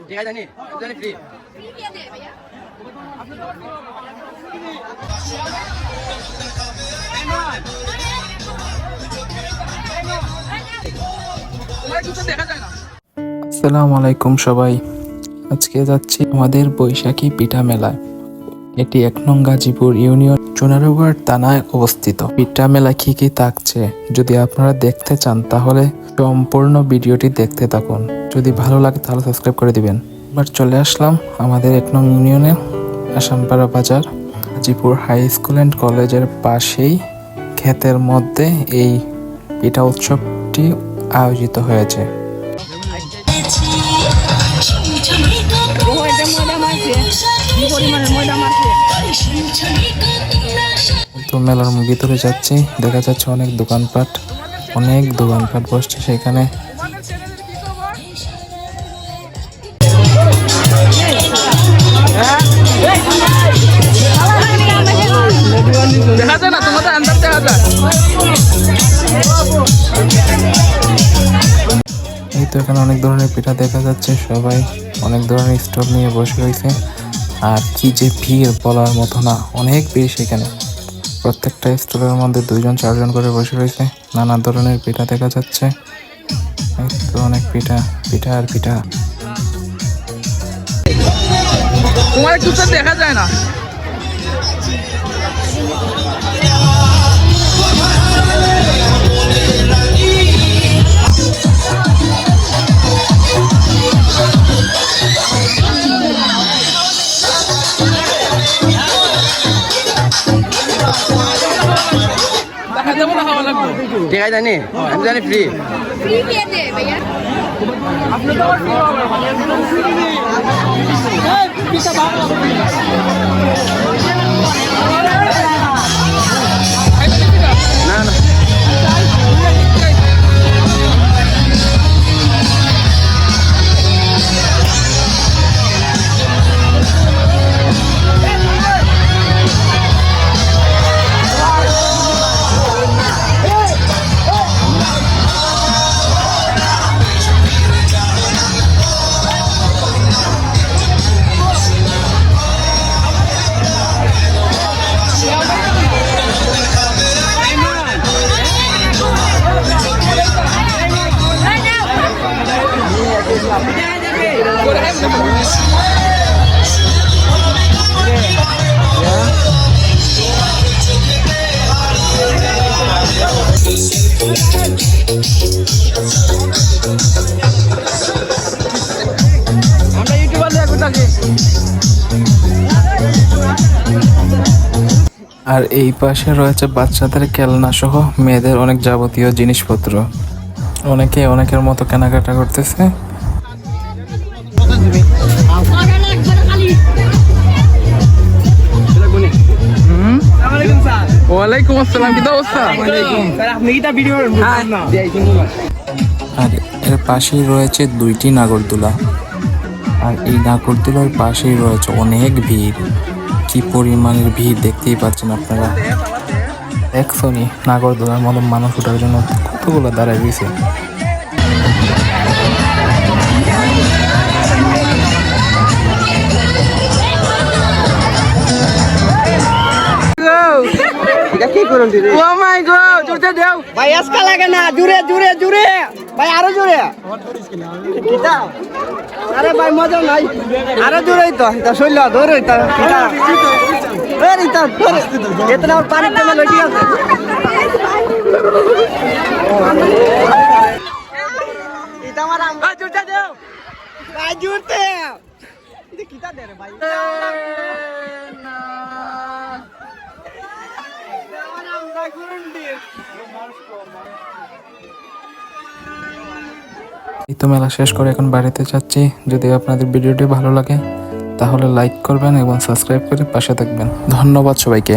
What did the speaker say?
ঠিক আছে জানি জানি ফ্রি আসসালামু আলাইকুম সবাই। আজকে যাচ্ছি আমাদের বৈশাখী পিঠা মেলায়। এটি ১ নং গাজীপুর ইউনিয়ন চুনারুঘাট থানায় অবস্থিত। পিঠা মেলা কি কি থাকছে যদি আপনারা দেখতে চান তাহলে সম্পূর্ণ ভিডিওটি দেখতে থাকুন। যদি ভালো লাগে তাহলে সাবস্ক্রাইব করে দিবেন। এবার চলে আসলাম আমাদের ১ নং ইউনিয়নে আসামপাড়া বাজার, গাজীপুর হাই স্কুল অ্যান্ড কলেজের পাশেই ক্ষেতের মধ্যে এই পিঠা উৎসবটি আয়োজিত হয়েছে। তো মেলার ভিতরে যাচ্ছি, দেখা যাচ্ছে অনেক দোকানপাট বসছে সেখানে। দেখা যায় না তোমাদের আন্দাজ দেখা যায়। এই তো এখানে অনেক ধরনের পিঠা দেখা যাচ্ছে, সবাই অনেক ধরনের স্টল নিয়ে বসে রয়েছে। আর কি যে ভিড় বলার মতো না, অনেক ভিড় সেখানে। প্রত্যেকটা স্টলের মধ্যে 2-4 জন করে বসে রয়েছে। নানা ধরনের পিঠা দেখা যাচ্ছে। এই তো অনেক পিঠা আর পিঠা। তোমার কিছু দেখা যায় না। ঠিক আছে জানি আমি জানি ফ্রি भैया না না আর এই পাশে রয়েছে বাচ্চাদের খেলনা সহ মেয়েদের অনেক যাবতীয় জিনিসপত্র। অনেকের মতো কেনাকাটা করতেছে। ওয়ালাইকুম আসসালাম, কি অবস্থা? আর এর পাশেই রয়েছে 2টি নাগরদোলা। আর এই নাগরদোলার পাশেই রয়েছে অনেক ভিড়। কি পরিমাণের ভিড় দেখতেই পাচ্ছেন আপনারা। দেখছনি নাগরদোলার মতো মানুষ ওঠার জন্য কতগুলো দাঁড়ায় রয়েছে। ভাই আজকা লাগে না, জুড়ে ভাই, আরো জুড়ে। আরে ভাই মজা নাই, আরো জুড়ে তো শৈল ধরে পানি কমে লটি আছে। ভাই জুড়তে কিতা দে রে ভাই। এই তো মেলা শেষ করে এখন বাড়িতে যাচ্ছি। যদি আপনাদের ভিডিওটি ভালো লাগে তাহলে লাইক করবেন এবং সাবস্ক্রাইব করে পাশে থাকবেন। ধন্যবাদ সবাইকে।